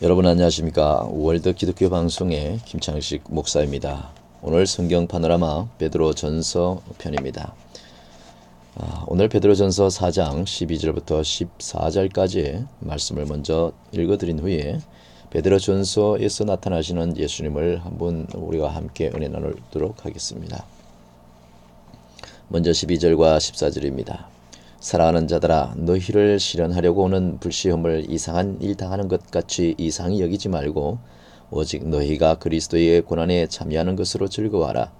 여러분 안녕하십니까? 월드 기독교 방송의 김창식 목사입니다. 오늘 성경 파노라마 베드로 전서 편입니다. 오늘 베드로 전서 4장 12절부터 14절까지의 말씀을 먼저 읽어드린 후에 베드로 전서에서 나타나시는 예수님을 한번 우리가 함께 은혜 나누도록 하겠습니다. 먼저 12절과 14절입니다. 사랑하는 자들아, 너희를 실현하려고 오는 불시험을 이상한 일 당하는 것 같이 이상히 여기지 말고 오직 너희가 그리스도의 고난에 참여하는 것으로 즐거워하라.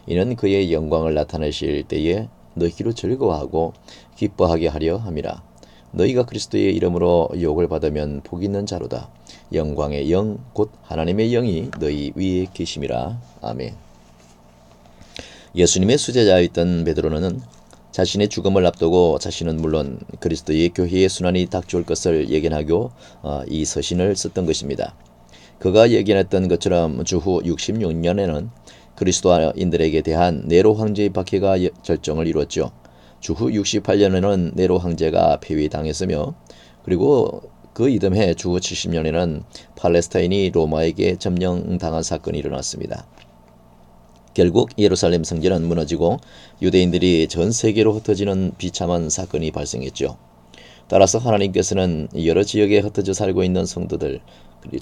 이는 그의 영광을 나타내실 때에 너희로 즐거워하고 기뻐하게 하려 함이라. 너희가 그리스도의 이름으로 욕을 받으면 복 있는 자로다. 영광의 영 곧 하나님의 영이 너희 위에 계심이라. 아멘. 예수님의 수제자였던 베드로는 자신의 죽음을 앞두고 자신은 물론 그리스도의 교회의 순환이 닥쳐올 것을 예견하고 이 서신을 썼던 것입니다. 그가 예견했던 것처럼 주후 66년에는 그리스도인들에게 대한 네로 황제의 박해가 절정을 이루었죠. 주후 68년에는 네로 황제가 폐위당했으며 그리고 그 이듬해 주후 70년에는 팔레스타인이 로마에게 점령당한 사건이 일어났습니다. 결국 예루살렘 성전은 무너지고 유대인들이 전 세계로 흩어지는 비참한 사건이 발생했죠. 따라서 하나님께서는 여러 지역에 흩어져 살고 있는 성도들,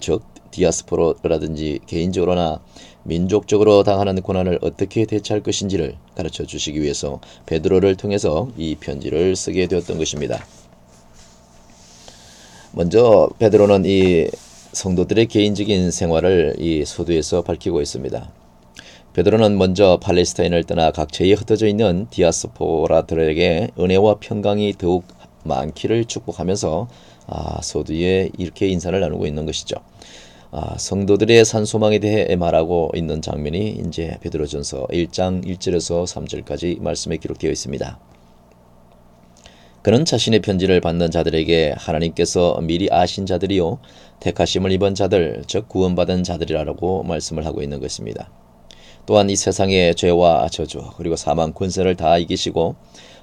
즉 디아스포라든지 개인적으로나 민족적으로 당하는 고난을 어떻게 대처할 것인지를 가르쳐 주시기 위해서 베드로를 통해서 이 편지를 쓰게 되었던 것입니다. 먼저 베드로는 이 성도들의 개인적인 생활을 이 서두에서 밝히고 있습니다. 베드로는 먼저 팔레스타인을 떠나 각처에 흩어져 있는 디아스포라들에게 은혜와 평강이 더욱 많기를 축복하면서 서두에 이렇게 인사를 나누고 있는 것이죠. 성도들의 산소망에 대해 말하고 있는 장면이 이제 베드로전서 1장 1절에서 3절까지 말씀에 기록되어 있습니다. 그는 자신의 편지를 받는 자들에게 하나님께서 미리 아신 자들이요 택하심을 입은 자들, 즉 구원받은 자들이라고 말씀을 하고 있는 것입니다. 또한 이 세상의 죄와 저주 그리고 사망 권세를 다 이기시고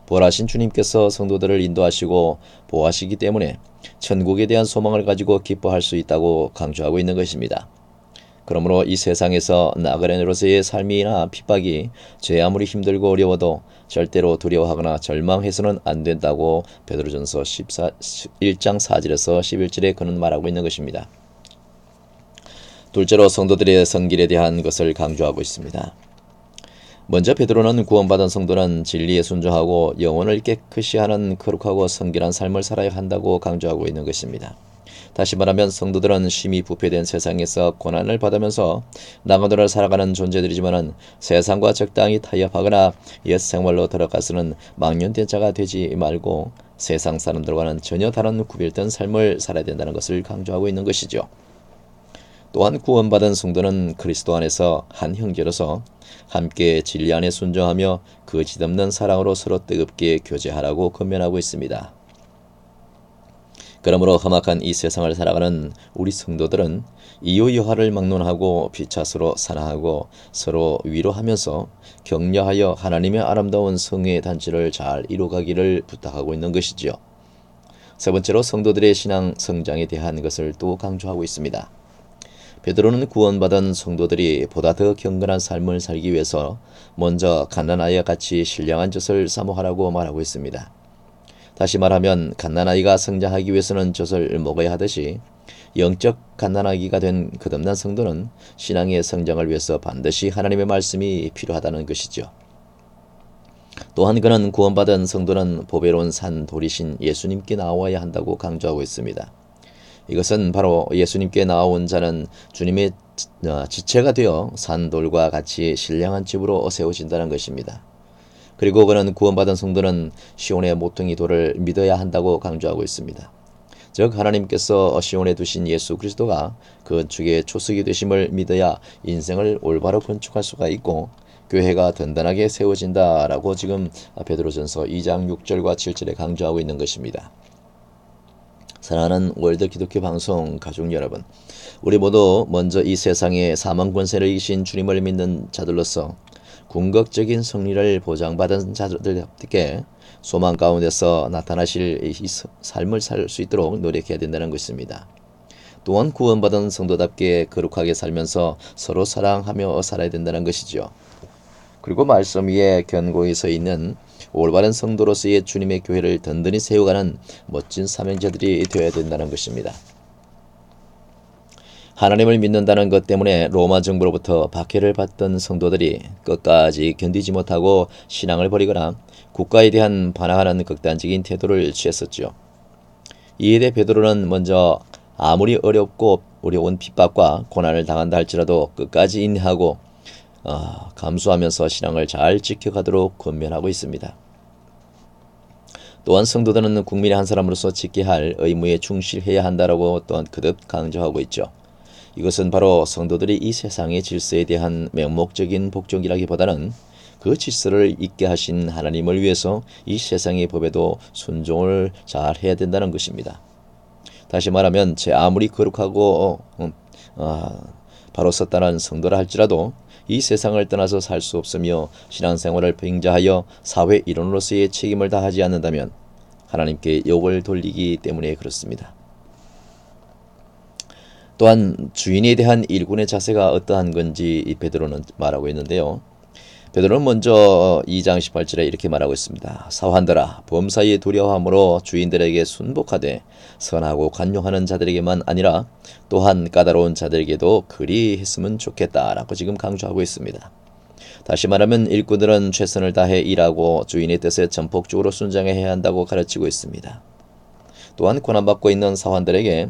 부활하신 주님께서 성도들을 인도하시고 보호하시기 때문에 천국에 대한 소망을 가지고 기뻐할 수 있다고 강조하고 있는 것입니다. 그러므로 이 세상에서 나그네로서의 삶이나 핍박이 죄 아무리 힘들고 어려워도 절대로 두려워하거나 절망해서는 안 된다고 베드로전서 1장 4절에서 11절에 그는 말하고 있는 것입니다. 둘째로 성도들의 성길에 대한 것을 강조하고 있습니다. 먼저 베드로는 구원받은 성도는 진리에 순종하고 영혼을 깨끗이 하는 거룩하고 성결한 삶을 살아야 한다고 강조하고 있는 것입니다. 다시 말하면 성도들은 심히 부패된 세상에서 고난을 받으면서 나그네로 살아가는 존재들이지만 세상과 적당히 타협하거나 옛 생활로 돌아가서는 망년된 자가 되지 말고 세상 사람들과는 전혀 다른 구별된 삶을 살아야 된다는 것을 강조하고 있는 것이죠. 또한 구원받은 성도는 그리스도 안에서 한 형제로서 함께 진리 안에 순종하며 거짓없는 사랑으로 서로 뜨겁게 교제하라고 권면하고 있습니다. 그러므로 험악한 이 세상을 살아가는 우리 성도들은 이유여하를 막론하고 피차서로 사랑하고 서로 위로하면서 격려하여 하나님의 아름다운 성의 단체를 잘 이루어가기를 부탁하고 있는 것이지요. 세 번째로 성도들의 신앙 성장에 대한 것을 또 강조하고 있습니다. 베드로는 구원받은 성도들이 보다 더 경건한 삶을 살기 위해서 먼저 갓난아이와 같이 신령한 젖을 사모하라고 말하고 있습니다. 다시 말하면 갓난아이가 성장하기 위해서는 젖을 먹어야 하듯이 영적 갓난아기가 된 거듭난 성도는 신앙의 성장을 위해서 반드시 하나님의 말씀이 필요하다는 것이죠. 또한 그는 구원받은 성도는 보배로운 산 돌이신 예수님께 나와야 한다고 강조하고 있습니다. 이것은 바로 예수님께 나온 자는 주님의 지체가 되어 산돌과 같이 신령한 집으로 세워진다는 것입니다. 그리고 그는 구원받은 성도는 시온의 모퉁이 돌을 믿어야 한다고 강조하고 있습니다. 즉 하나님께서 시온에 두신 예수 그리스도가 건축의 초석이 되심을 믿어야 인생을 올바로 건축할 수가 있고 교회가 든든하게 세워진다라고 지금 베드로전서 2장 6절과 7절에 강조하고 있는 것입니다. 사랑하는 월드 기독교 방송 가족 여러분, 우리 모두 먼저 이 세상에 사망 권세를 이기신 주님을 믿는 자들로서 궁극적인 승리를 보장받은 자들에게 소망 가운데서 나타나실 이 삶을 살 수 있도록 노력해야 된다는 것입니다. 또한 구원받은 성도답게 거룩하게 살면서 서로 사랑하며 살아야 된다는 것이죠. 그리고 말씀 위에 견고히 서 있는 올바른 성도로서의 주님의 교회를 든든히 세워가는 멋진 사명자들이 되어야 된다는 것입니다. 하나님을 믿는다는 것 때문에 로마 정부로부터 박해를 받던 성도들이 끝까지 견디지 못하고 신앙을 버리거나 국가에 대한 반항하는 극단적인 태도를 취했었죠. 이에 대해 베드로는 먼저 아무리 어려운 핍박과 고난을 당한다 할지라도 끝까지 인내하고 감수하면서 신앙을 잘 지켜가도록 권면하고 있습니다. 또한 성도들은 국민의 한 사람으로서 지켜야 할 의무에 충실해야 한다라고 또한 거듭 강조하고 있죠. 이것은 바로 성도들이 이 세상의 질서에 대한 맹목적인 복종이라기보다는 그 질서를 있게 하신 하나님을 위해서 이 세상의 법에도 순종을 잘 해야 된다는 것입니다. 다시 말하면 제 아무리 거룩하고 바로 섰다는 성도라 할지라도 이 세상을 떠나서 살 수 없으며 신앙생활을 빙자하여 사회 일원으로서의 책임을 다하지 않는다면 하나님께 욕을 돌리기 때문에 그렇습니다. 또한 주인에 대한 일꾼의 자세가 어떠한 건지 이 베드로는 말하고 있는데요. 베드로는 먼저 2장 18절에 이렇게 말하고 있습니다. 사환들아 범사에 두려워함으로 주인들에게 순복하되 선하고 관용하는 자들에게만 아니라 또한 까다로운 자들에게도 그리 했으면 좋겠다라고 지금 강조하고 있습니다. 다시 말하면 일꾼들은 최선을 다해 일하고 주인의 뜻에 전폭적으로 순종해야 한다고 가르치고 있습니다. 또한 고난받고 있는 사환들에게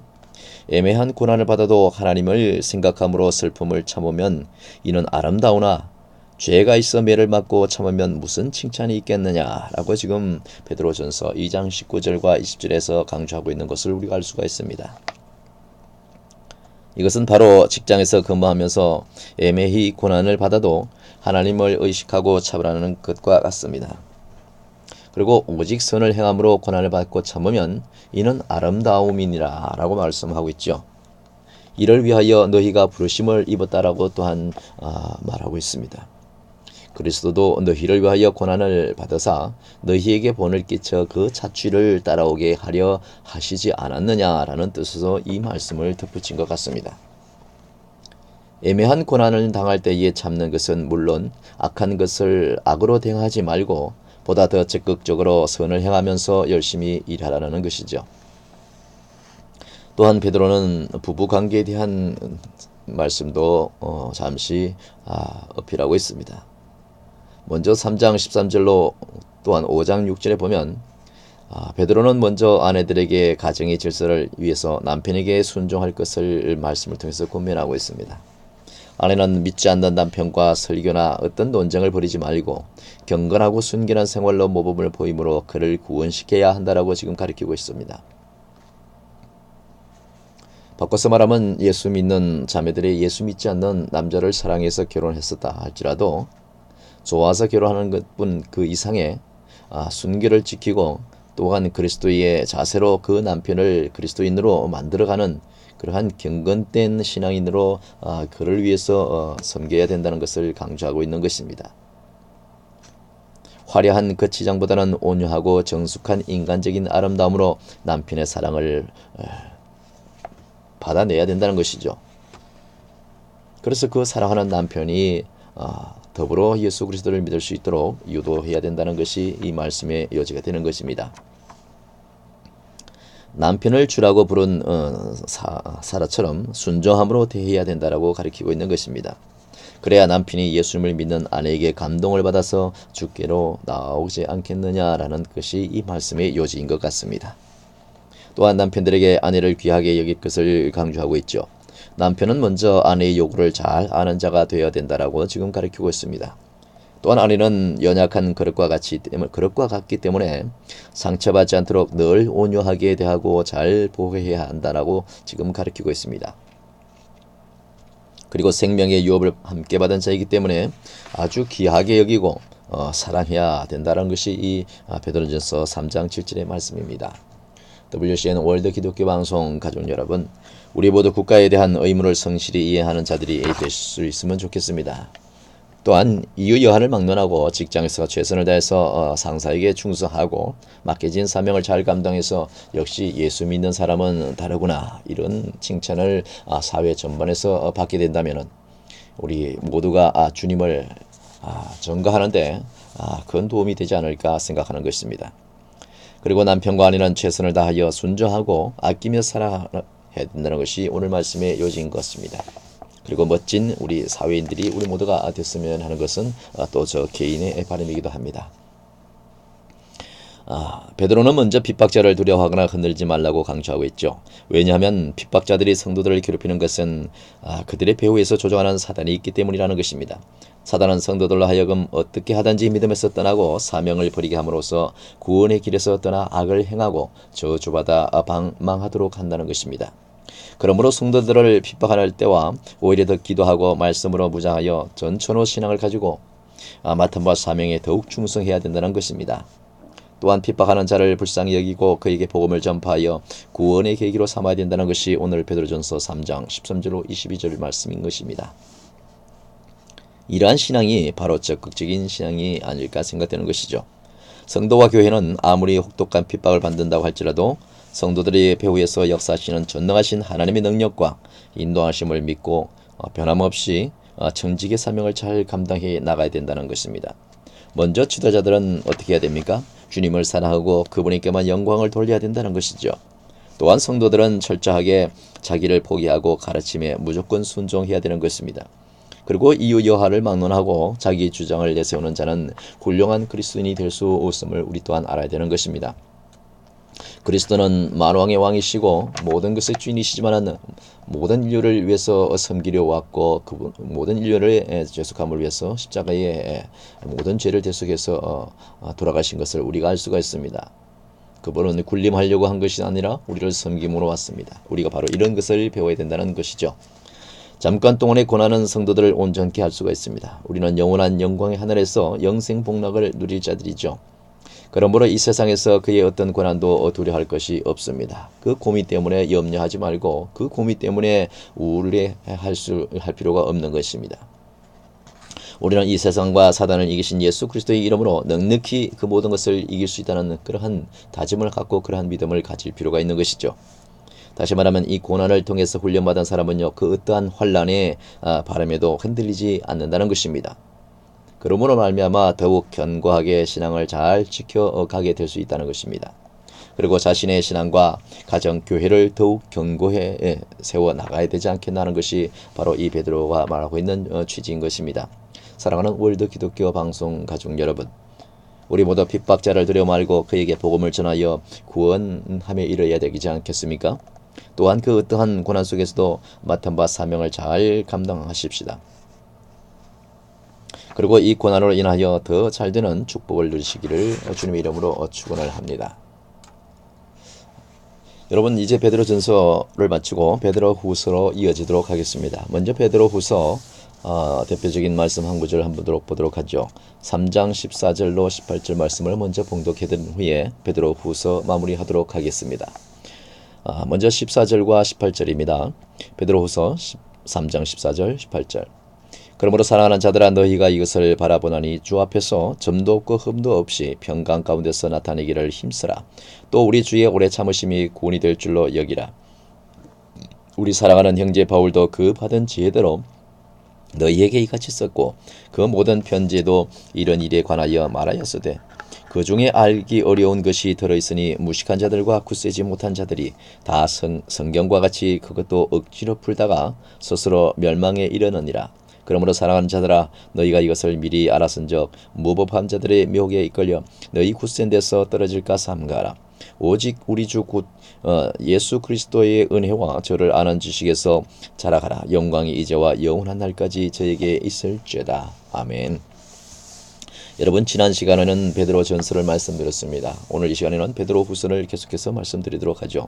애매한 고난을 받아도 하나님을 생각함으로 슬픔을 참으면 이는 아름다우나 죄가 있어 매를 맞고 참으면 무슨 칭찬이 있겠느냐라고 지금 베드로전서 2장 19절과 20절에서 강조하고 있는 것을 우리가 알 수가 있습니다. 이것은 바로 직장에서 근무하면서 애매히 고난을 받아도 하나님을 의식하고 참으라는 것과 같습니다. 그리고 오직 선을 행함으로 고난을 받고 참으면 이는 아름다움이니라 라고 말씀하고 있죠. 이를 위하여 너희가 부르심을 입었다라고 또한 말하고 있습니다. 그리스도도 너희를 위하여 고난을 받으사 너희에게 본을 끼쳐 그 자취를 따라오게 하려 하시지 않았느냐라는 뜻에서 이 말씀을 덧붙인 것 같습니다. 애매한 고난을 당할 때에 참는 것은 물론 악한 것을 악으로 대응하지 말고 보다 더 적극적으로 선을 행하면서 열심히 일하라는 것이죠. 또한 베드로는 부부관계에 대한 말씀도 잠시 어필하고 있습니다. 먼저 3장 13절로 또한 5장 6절에 보면 베드로는 먼저 아내들에게 가정의 질서를 위해서 남편에게 순종할 것을 말씀을 통해서 권면하고 있습니다. 아내는 믿지 않는 남편과 설교나 어떤 논쟁을 벌이지 말고 경건하고 순결한 생활로 모범을 보임으로 그를 구원시켜야 한다라고 지금 가르치고 있습니다. 바꿔서 말하면 예수 믿는 자매들이 예수 믿지 않는 남자를 사랑해서 결혼했었다 할지라도 좋아서 결혼하는 것뿐 그 이상의 순결을 지키고 또한 그리스도의 자세로 그 남편을 그리스도인으로 만들어가는 그러한 경건된 신앙인으로 그를 위해서 섬겨야 된다는 것을 강조하고 있는 것입니다. 화려한 거치장보다는 온유하고 정숙한 인간적인 아름다움으로 남편의 사랑을 받아내야 된다는 것이죠. 그래서 그 사랑하는 남편이 더불어 예수 그리스도를 믿을 수 있도록 유도해야 된다는 것이 이 말씀의 요지가 되는 것입니다. 남편을 주라고 부른 사라처럼 순종함으로 대해야 된다라고 가르치고 있는 것입니다. 그래야 남편이 예수님을 믿는 아내에게 감동을 받아서 주께로 나오지 않겠느냐라는 것이 이 말씀의 요지인 것 같습니다. 또한 남편들에게 아내를 귀하게 여길 것을 강조하고 있죠. 남편은 먼저 아내의 요구를 잘 아는 자가 되어야 된다라고 지금 가르치고 있습니다. 또한 아내는 연약한 그릇과 같기 때문에 상처받지 않도록 늘 온유하게 대하고 잘 보호해야 한다라고 지금 가르치고 있습니다. 그리고 생명의 유업을 함께 받은 자이기 때문에 아주 귀하게 여기고 사랑해야 된다는 것이 이 베드로전서 3장 7절의 말씀입니다. WCN 월드 기독교 방송 가족 여러분, 우리 모두 국가에 대한 의무를 성실히 이해하는 자들이 될 수 있으면 좋겠습니다. 또한 이유 여하를 막론하고 직장에서 최선을 다해서 상사에게 충성하고 맡겨진 사명을 잘 감당해서 역시 예수 믿는 사람은 다르구나, 이런 칭찬을 사회 전반에서 받게 된다면 우리 모두가 주님을 전가하는데 큰 도움이 되지 않을까 생각하는 것입니다. 그리고 남편과 아내는 최선을 다하여 순종하고 아끼며 살아야 된다는 것이 오늘 말씀의 요지인 것 같습니다. 그리고 멋진 우리 사회인들이 우리 모두가 됐으면 하는 것은 또 저 개인의 바람이기도 합니다. 베드로는 먼저 핍박자를 두려워하거나 흔들지 말라고 강조하고 있죠. 왜냐하면 핍박자들이 성도들을 괴롭히는 것은 그들의 배후에서 조종하는 사단이 있기 때문이라는 것입니다. 사단은 성도들로 하여금 어떻게 하든지 믿음에서 떠나고 사명을 버리게 함으로써 구원의 길에서 떠나 악을 행하고 저주받아 방망하도록 한다는 것입니다. 그러므로 성도들을 핍박할 때와 오히려 더 기도하고 말씀으로 무장하여 전천후 신앙을 가지고 맡은 바 사명에 더욱 충성해야 된다는 것입니다. 또한 핍박하는 자를 불쌍히 여기고 그에게 복음을 전파하여 구원의 계기로 삼아야 된다는 것이 오늘 베드로전서 3장 13절로 22절 말씀인 것입니다. 이러한 신앙이 바로 적극적인 신앙이 아닐까 생각되는 것이죠. 성도와 교회는 아무리 혹독한 핍박을 받는다고 할지라도 성도들의 배후에서 역사하시는 전능하신 하나님의 능력과 인도하심을 믿고 변함없이 청직의 사명을 잘 감당해 나가야 된다는 것입니다. 먼저 지도자들은 어떻게 해야 됩니까? 주님을 사랑하고 그분에게만 영광을 돌려야 된다는 것이죠. 또한 성도들은 철저하게 자기를 포기하고 가르침에 무조건 순종해야 되는 것입니다. 그리고 이유 여하를 막론하고 자기 주장을 내세우는 자는 훌륭한 그리스도인이 될 수 없음을 우리 또한 알아야 되는 것입니다. 그리스도는 만왕의 왕이시고 모든 것의 주인이시지만 모든 인류를 위해서 섬기려 왔고 그분 모든 인류를 죄속함을 위해서 십자가에 모든 죄를 대속해서 돌아가신 것을 우리가 알 수가 있습니다. 그분은 군림하려고 한 것이 아니라 우리를 섬김으로 왔습니다. 우리가 바로 이런 것을 배워야 된다는 것이죠. 잠깐 동안의 고난은 성도들을 온전케 할 수가 있습니다. 우리는 영원한 영광의 하늘에서 영생 복락을 누릴 자들이죠. 그러므로 이 세상에서 그의 어떤 고난도 두려워할 것이 없습니다. 그 고민 때문에 염려하지 말고 그 고민 때문에 우울해할 필요가 없는 것입니다. 우리는 이 세상과 사단을 이기신 예수 그리스도의 이름으로 넉넉히 그 모든 것을 이길 수 있다는 그러한 다짐을 갖고 그러한 믿음을 가질 필요가 있는 것이죠. 다시 말하면 이 고난을 통해서 훈련받은 사람은요, 그 어떠한 환란의 바람에도 흔들리지 않는다는 것입니다. 그러므로 말미암아 더욱 견고하게 신앙을 잘 지켜가게 될 수 있다는 것입니다. 그리고 자신의 신앙과 가정, 교회를 더욱 견고해 세워나가야 되지 않겠나 하는 것이 바로 이 베드로가 말하고 있는 취지인 것입니다. 사랑하는 월드 기독교 방송 가족 여러분, 우리 모두 핍박자를 두려워 말고 그에게 복음을 전하여 구원함에 이르러야 되지 않겠습니까? 또한 그 어떠한 고난 속에서도 맡은 바 사명을 잘 감당하십시다. 그리고 이 고난으로 인하여 더 잘되는 축복을 누리시기를 주님의 이름으로 축원을 합니다. 여러분, 이제 베드로전서를 마치고 베드로후서로 이어지도록 하겠습니다. 먼저 베드로후서 대표적인 말씀 한 구절 한번 보도록 하죠. 3장 14절로 18절 말씀을 먼저 봉독해드린 후에 베드로후서 마무리하도록 하겠습니다. 먼저 14절과 18절입니다. 베드로후서 3장 14절 18절. 그러므로 사랑하는 자들아, 너희가 이것을 바라보나니 주 앞에서 점도 없고 흠도 없이 평강 가운데서 나타내기를 힘쓰라. 또 우리 주의 오래 참으심이 구원이 될 줄로 여기라. 우리 사랑하는 형제 바울도 그 받은 지혜대로 너희에게 이같이 썼고 그 모든 편지에도 이런 일에 관하여 말하였으되 그 중에 알기 어려운 것이 들어있으니 무식한 자들과 굳세지 못한 자들이 다 성경과 같이 그것도 억지로 풀다가 스스로 멸망에 이르느니라. 그러므로 사랑하는 자들아, 너희가 이것을 미리 알았은즉 무법한 자들의 묘기에 이끌려 너희 굳센 데서 떨어질까 삼가라. 오직 우리 주 곧 예수 그리스도의 은혜와 저를 아는 지식에서 자라가라. 영광이 이제와 영원한 날까지 저에게 있을죄다. 아멘. 여러분, 지난 시간에는 베드로 전서를 말씀드렸습니다. 오늘 이 시간에는 베드로 후서를 계속해서 말씀드리도록 하죠.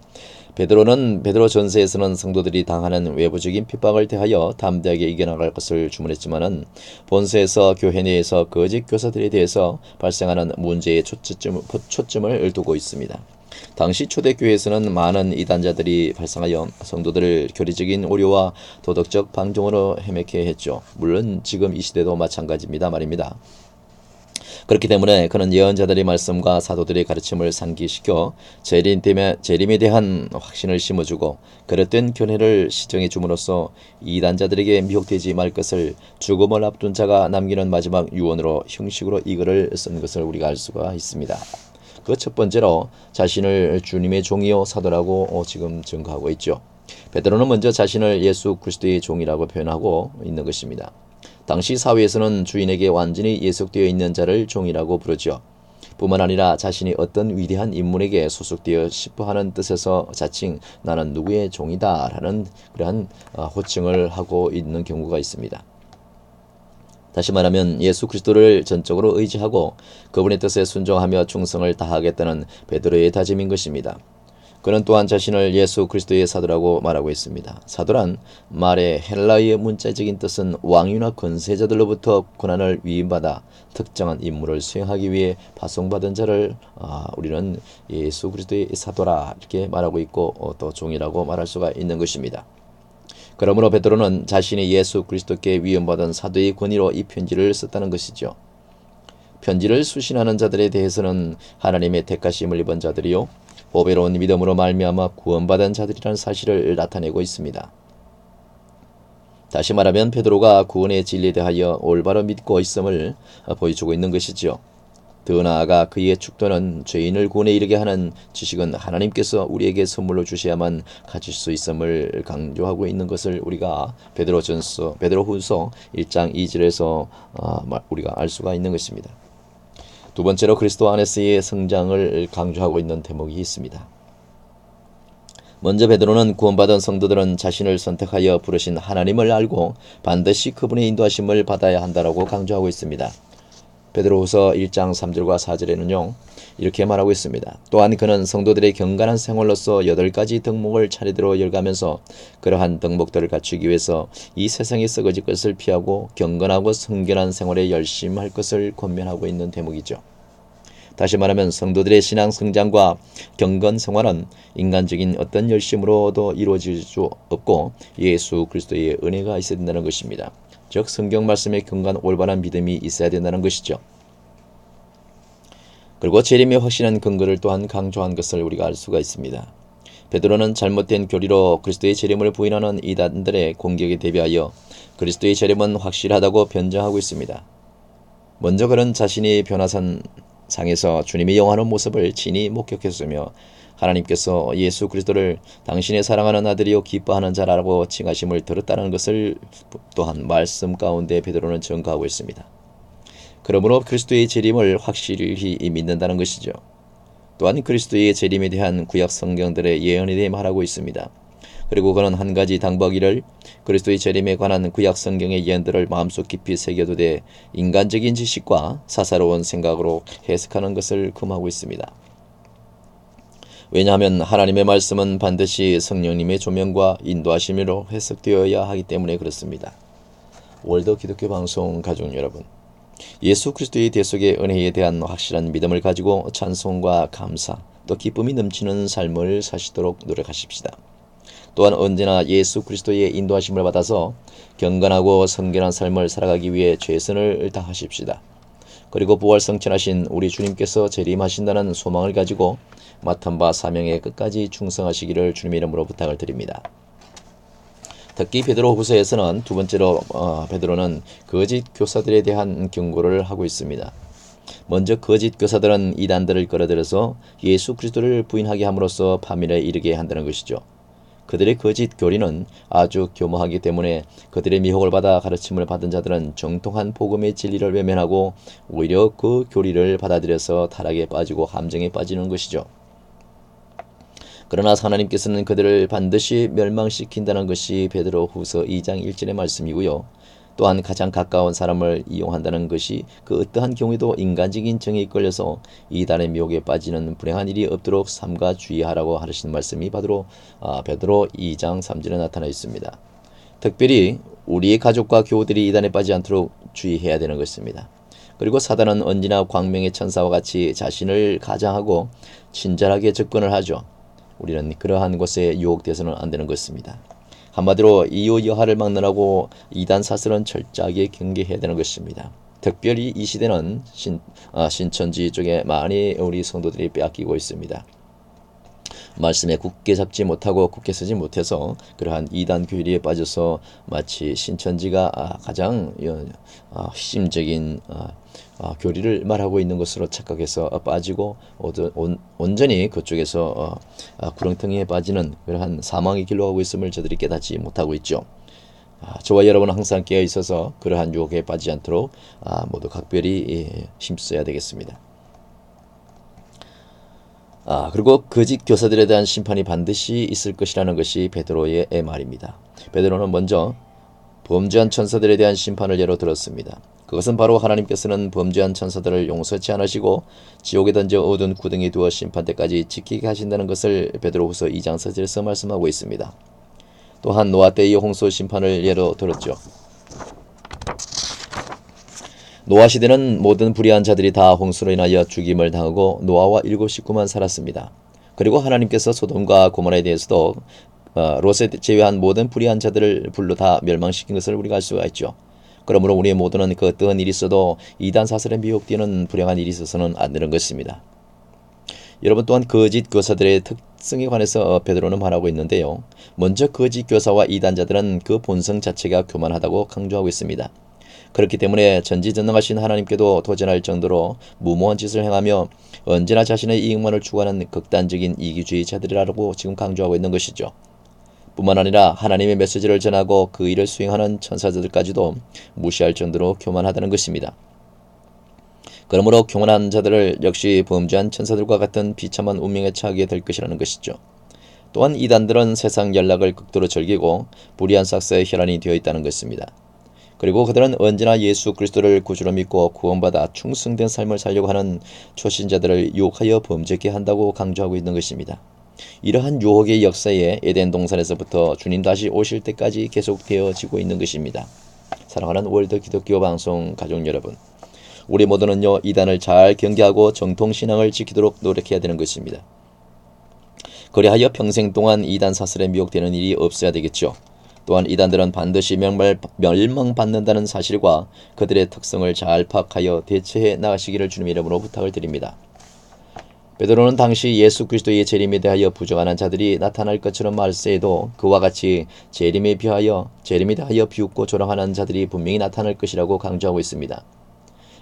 베드로는 베드로 전서에서는 성도들이 당하는 외부적인 핍박을 대하여 담대하게 이겨나갈 것을 주문했지만은 본서에서 교회 내에서 거짓 교사들에 대해서 발생하는 문제에 초점을 두고 있습니다. 당시 초대교회에서는 많은 이단자들이 발생하여 성도들을 교리적인 오류와 도덕적 방종으로 헤매게 했죠. 물론 지금 이 시대도 마찬가지입니다 말입니다. 그렇기 때문에 그는 예언자들의 말씀과 사도들의 가르침을 상기시켜 재림에 대한 확신을 심어주고 그릇된 견해를 시정해 줌으로써 이단자들에게 미혹되지 말 것을 죽음을 앞둔 자가 남기는 마지막 유언으로 형식으로 이 글을 쓴 것을 우리가 알 수가 있습니다. 그 첫 번째로 자신을 주님의 종이요 사도라고 지금 증거하고 있죠. 베드로는 먼저 자신을 예수 그리스도의 종이라고 표현하고 있는 것입니다. 당시 사회에서는 주인에게 완전히 예속되어 있는 자를 종이라고 부르죠. 뿐만 아니라 자신이 어떤 위대한 인물에게 소속되어 싶어 하는 뜻에서 자칭 나는 누구의 종이다 라는 그러한 호칭을 하고 있는 경우가 있습니다. 다시 말하면 예수 그리스도를 전적으로 의지하고 그분의 뜻에 순종하며 충성을 다하겠다는 베드로의 다짐인 것입니다. 그는 또한 자신을 예수 그리스도의 사도라고 말하고 있습니다. 사도란 말의 헬라어의 문자적인 뜻은 왕이나 권세자들로부터 고난을 위임받아 특정한 임무를 수행하기 위해 파송받은 자를 우리는 예수 그리스도의 사도라 이렇게 말하고 있고 또 종이라고 말할 수가 있는 것입니다. 그러므로 베드로는 자신이 예수 그리스도께 위임받은 사도의 권위로 이 편지를 썼다는 것이죠. 편지를 수신하는 자들에 대해서는 하나님의 택하심을 입은 자들이요 보배로운 믿음으로 말미암아 구원받은 자들이라는 사실을 나타내고 있습니다. 다시 말하면 베드로가 구원의 진리에 대하여 올바로 믿고 있음을 보여주고 있는 것이지요. 더 나아가 그의 축도는 죄인을 구원에 이르게 하는 지식은 하나님께서 우리에게 선물로 주셔야만 가질 수 있음을 강조하고 있는 것을 우리가 베드로후서 1장 2절에서 우리가 알 수가 있는 것입니다. 두 번째로 그리스도 안에서의 성장을 강조하고 있는 대목이 있습니다. 먼저 베드로는 구원받은 성도들은 자신을 선택하여 부르신 하나님을 알고 반드시 그분의 인도하심을 받아야 한다라고 강조하고 있습니다. 베드로후서 1장 3절과 4절에는요. 이렇게 말하고 있습니다. 또한 그는 성도들의 경건한 생활로서 8가지 덕목을 차례대로 열가면서 그러한 덕목들을 갖추기 위해서 이 세상에 썩어질 것을 피하고 경건하고 성결한 생활에 열심할 것을 권면하고 있는 대목이죠. 다시 말하면 성도들의 신앙 성장과 경건 생활은 인간적인 어떤 열심으로도 이루어질 수 없고 예수 그리스도의 은혜가 있어야 된다는 것입니다. 즉 성경 말씀에 경건 올바른 믿음이 있어야 된다는 것이죠. 그리고 재림의 확신한 근거를 또한 강조한 것을 우리가 알 수가 있습니다. 베드로는 잘못된 교리로 그리스도의 재림을 부인하는 이단들의 공격에 대비하여 그리스도의 재림은 확실하다고 변정하고 있습니다. 먼저 그는 자신이 변화산 상에서 주님의 영원한 모습을 친히 목격했으며 하나님께서 예수 그리스도를 당신의 사랑하는 아들이요 기뻐하는 자라고 칭하심을 들었다는 것을 또한 말씀 가운데 베드로는 증거하고 있습니다. 그러므로 그리스도의 재림을 확실히 믿는다는 것이죠. 또한 그리스도의 재림에 대한 구약 성경들의 예언에 대해 말하고 있습니다. 그리고 그는 한 가지 당부하기를 그리스도의 재림에 관한 구약 성경의 예언들을 마음속 깊이 새겨두되 인간적인 지식과 사사로운 생각으로 해석하는 것을 금하고 있습니다. 왜냐하면 하나님의 말씀은 반드시 성령님의 조명과 인도하심으로 해석되어야 하기 때문에 그렇습니다. 월드 기독교 방송 가족 여러분, 예수 그리스도의 대속의 은혜에 대한 확실한 믿음을 가지고 찬송과 감사 또 기쁨이 넘치는 삶을 사시도록 노력하십시다. 또한 언제나 예수 그리스도의 인도하심을 받아서 경건하고 성결한 삶을 살아가기 위해 최선을 다하십시다. 그리고 부활 성천하신 우리 주님께서 재림하신다는 소망을 가지고 맡은 바 사명에 끝까지 충성하시기를 주님의 이름으로 부탁을 드립니다. 특히 베드로후서에서는 두 번째로 베드로는 거짓 교사들에 대한 경고를 하고 있습니다. 먼저 거짓 교사들은 이단들을 끌어들여서 예수 그리스도를 부인하게 함으로써 파멸에 이르게 한다는 것이죠. 그들의 거짓 교리는 아주 교모하기 때문에 그들의 미혹을 받아 가르침을 받은 자들은 정통한 복음의 진리를 외면하고 오히려 그 교리를 받아들여서 타락에 빠지고 함정에 빠지는 것이죠. 그러나 하나님께서는 그들을 반드시 멸망시킨다는 것이 베드로후서 2장 1절의 말씀이고요. 또한 가장 가까운 사람을 이용한다는 것이 그 어떠한 경우에도 인간적인 정에 이끌려서 이단의 미혹에 빠지는 불행한 일이 없도록 삼가 주의하라고 하시는 말씀이 바로 베드로 2장 3절에 나타나 있습니다. 특별히 우리의 가족과 교우들이 이단에 빠지지 않도록 주의해야 되는 것입니다. 그리고 사단은 언제나 광명의 천사와 같이 자신을 가장하고 친절하게 접근을 하죠. 우리는 그러한 것에 유혹돼서는 안 되는 것입니다. 한마디로 이유 여하를 막론하고 이단 사슬은 철저하게 경계해야 되는 것입니다. 특별히 이 시대는 신천지 쪽에 많이 우리 성도들이 빼앗기고 있습니다. 말씀에 굳게 잡지 못하고 굳게 서지 못해서 그러한 이단 교리에 빠져서 마치 신천지가 가장 핵심적인 교리를 말하고 있는 것으로 착각해서 빠지고 온전히 그쪽에서 구렁텅이에 빠지는 그러한 사망의 길로 가고 있음을 저들이 깨닫지 못하고 있죠. 저와 여러분은 항상 깨어 있어서 그러한 유혹에 빠지지 않도록 모두 각별히 힘써야 되겠습니다. 그리고 거짓 교사들에 대한 심판이 반드시 있을 것이라는 것이 베드로의 말입니다. 베드로는 먼저 범죄한 천사들에 대한 심판을 예로 들었습니다. 그것은 바로 하나님께서는 범죄한 천사들을 용서치 않으시고 지옥에 던져 어두운 구덩이에 두어 심판 때까지 지키게 하신다는 것을 베드로후서 2장 4절에서 말씀하고 있습니다. 또한 노아 때의 홍수 심판을 예로 들었죠. 노아 시대는 모든 불의한 자들이 다 홍수로 인하여 죽임을 당하고 노아와 7 식구만 살았습니다. 그리고 하나님께서 소돔과 고모라에 대해서도 롯을 제외한 모든 불의한 자들을 불로 다 멸망시킨 것을 우리가 알 수가 있죠. 그러므로 우리 모두는 그 어떠한 일이 있어도 이단 사슬에 미혹되는 불행한 일이 있어서는 안 되는 것입니다. 여러분, 또한 거짓 교사들의 특성에 관해서 베드로는 말하고 있는데요. 먼저 거짓 교사와 이단자들은 그 본성 자체가 교만하다고 강조하고 있습니다. 그렇기 때문에 전지전능하신 하나님께도 도전할 정도로 무모한 짓을 행하며 언제나 자신의 이익만을 추구하는 극단적인 이기주의자들이라고 지금 강조하고 있는 것이죠. 뿐만 아니라 하나님의 메시지를 전하고 그 일을 수행하는 천사들까지도 무시할 정도로 교만하다는 것입니다. 그러므로 교만한 자들을 역시 범죄한 천사들과 같은 비참한 운명에 처하게 될 것이라는 것이죠. 또한 이단들은 세상 연락을 극도로 즐기고 불의한 삭스의 혈안이 되어 있다는 것입니다. 그리고 그들은 언제나 예수 그리스도를 구주로 믿고 구원받아 충성된 삶을 살려고 하는 초신자들을 유혹하여 범죄케 한다고 강조하고 있는 것입니다. 이러한 유혹의 역사에 에덴 동산에서부터 주님 다시 오실 때까지 계속되어지고 있는 것입니다. 사랑하는 월드 기독교 방송 가족 여러분, 우리 모두는요, 이단을 잘 경계하고 정통신앙을 지키도록 노력해야 되는 것입니다. 그리하여 평생 동안 이단 사슬에 미혹되는 일이 없어야 되겠죠. 또한 이단들은 반드시 멸망받는다는 사실과 그들의 특성을 잘 파악하여 대처해 나가시기를 주님 이름으로 부탁을 드립니다. 베드로는 당시 예수 그리스도의 재림에 대하여 부정하는 자들이 나타날 것처럼 말세에도 그와 같이 재림에 대하여 비웃고 조롱하는 자들이 분명히 나타날 것이라고 강조하고 있습니다.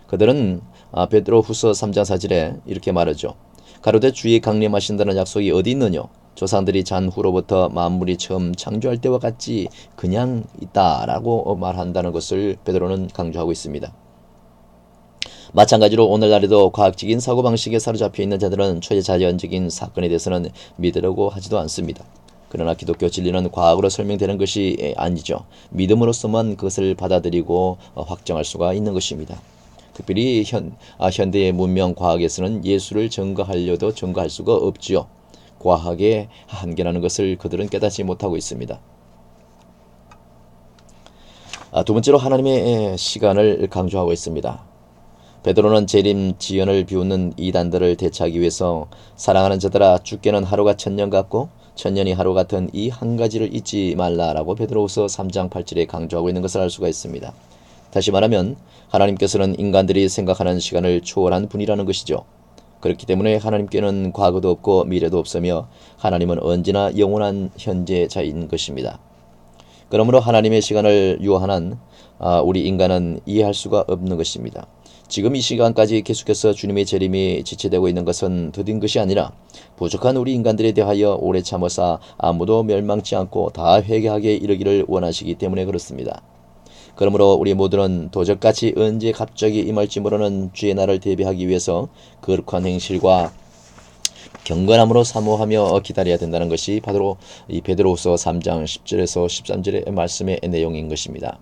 그들은 베드로후서 3장 4절에 이렇게 말하죠. 가로되 주의 강림하신다는 약속이 어디 있느냐? 조상들이 잔 후로부터 만물이 처음 창조할 때와 같이 그냥 있다라고 말한다는 것을 베드로는 강조하고 있습니다. 마찬가지로 오늘날에도 과학적인 사고방식에 사로잡혀 있는 자들은 초자연적인 사건에 대해서는 믿으려고 하지도 않습니다. 그러나 기독교 진리는 과학으로 설명되는 것이 아니죠. 믿음으로서만 그것을 받아들이고 확정할 수가 있는 것입니다. 특별히 현대의 문명 과학에서는 예수를 증거하려도 증거할 수가 없지요. 과학의 한계라는 것을 그들은 깨닫지 못하고 있습니다. 두 번째로 하나님의 시간을 강조하고 있습니다. 베드로는 재림 지연을 비웃는 이단들을 대처하기 위해서 사랑하는 자들아 죽게는 하루가 천년 같고 천년이 하루 같은 이 한 가지를 잊지 말라라고 베드로후서 3장 8절에 강조하고 있는 것을 알 수가 있습니다. 다시 말하면 하나님께서는 인간들이 생각하는 시간을 초월한 분이라는 것이죠. 그렇기 때문에 하나님께는 과거도 없고 미래도 없으며 하나님은 언제나 영원한 현재자인 것입니다. 그러므로 하나님의 시간을 유한한 우리 인간은 이해할 수가 없는 것입니다. 지금 이 시간까지 계속해서 주님의 재림이 지체되고 있는 것은 더딘 것이 아니라 부족한 우리 인간들에 대하여 오래 참으사 아무도 멸망치 않고 다 회개하게 이르기를 원하시기 때문에 그렇습니다. 그러므로 우리 모두는 도적같이 언제 갑자기 임할지 모르는 주의 날을 대비하기 위해서 거룩한 행실과 경건함으로 사모하며 기다려야 된다는 것이 바로 이 베드로후서 3장 10절에서 13절의 말씀의 내용인 것입니다.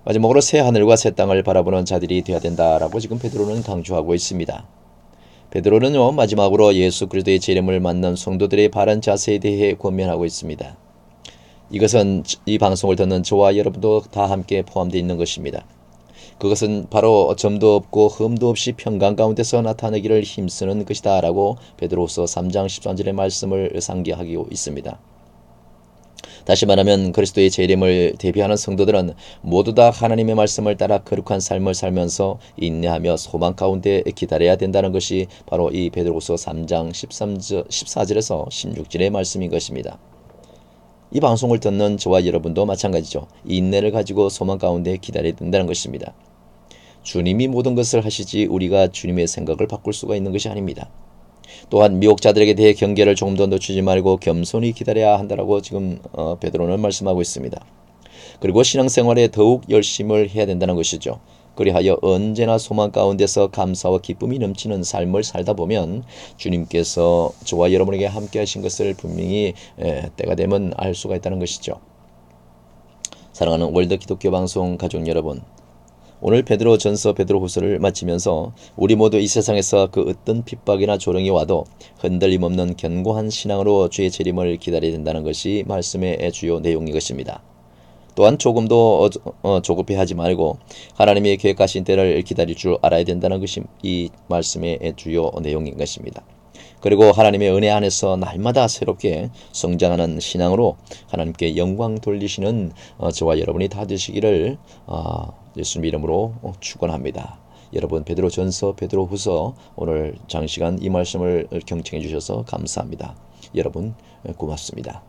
마지막으로 새 하늘과 새 땅을 바라보는 자들이 되어야 된다라고 지금 베드로는 강조하고 있습니다. 베드로는요, 마지막으로 예수 그리스도의 재림을 맞는 성도들의 바른 자세에 대해 권면하고 있습니다. 이것은 이 방송을 듣는 저와 여러분도 다 함께 포함되어 있는 것입니다. 그것은 바로 점도 없고 흠도 없이 평강 가운데서 나타내기를 힘쓰는 것이다 라고 베드로후서 3장 13절의 말씀을 상기하고 있습니다. 다시 말하면 그리스도의 재림을 대비하는 성도들은 모두 다 하나님의 말씀을 따라 거룩한 삶을 살면서 인내하며 소망 가운데 기다려야 된다는 것이 바로 이 베드로후서 3장 14절에서 16절의 말씀인 것입니다. 이 방송을 듣는 저와 여러분도 마찬가지죠. 인내를 가지고 소망 가운데 기다려야 된다는 것입니다. 주님이 모든 것을 하시지 우리가 주님의 생각을 바꿀 수가 있는 것이 아닙니다. 또한 미혹자들에게 대해 경계를 조금 더 늦추지 말고 겸손히 기다려야 한다라고 지금 베드로는 말씀하고 있습니다. 그리고 신앙생활에 더욱 열심을 해야 된다는 것이죠. 그리하여 언제나 소망 가운데서 감사와 기쁨이 넘치는 삶을 살다 보면 주님께서 저와 여러분에게 함께 하신 것을 분명히 때가 되면 알 수가 있다는 것이죠. 사랑하는 월드 기독교 방송 가족 여러분, 오늘 베드로전서 베드로후서를 마치면서 우리 모두 이 세상에서 그 어떤 핍박이나 조롱이 와도 흔들림 없는 견고한 신앙으로 주의 재림을 기다려야 된다는 것이 말씀의 주요 내용인 것입니다. 또한 조금도 조급해하지 말고 하나님의 계획하신 때를 기다릴 줄 알아야 된다는 것이 이 말씀의 주요 내용인 것입니다. 그리고 하나님의 은혜 안에서 날마다 새롭게 성장하는 신앙으로 하나님께 영광 돌리시는 저와 여러분이 다 되시기를 예수님 이름으로 축원합니다. 여러분, 베드로전서 베드로후서 오늘 장시간 이 말씀을 경청해 주셔서 감사합니다. 여러분 고맙습니다.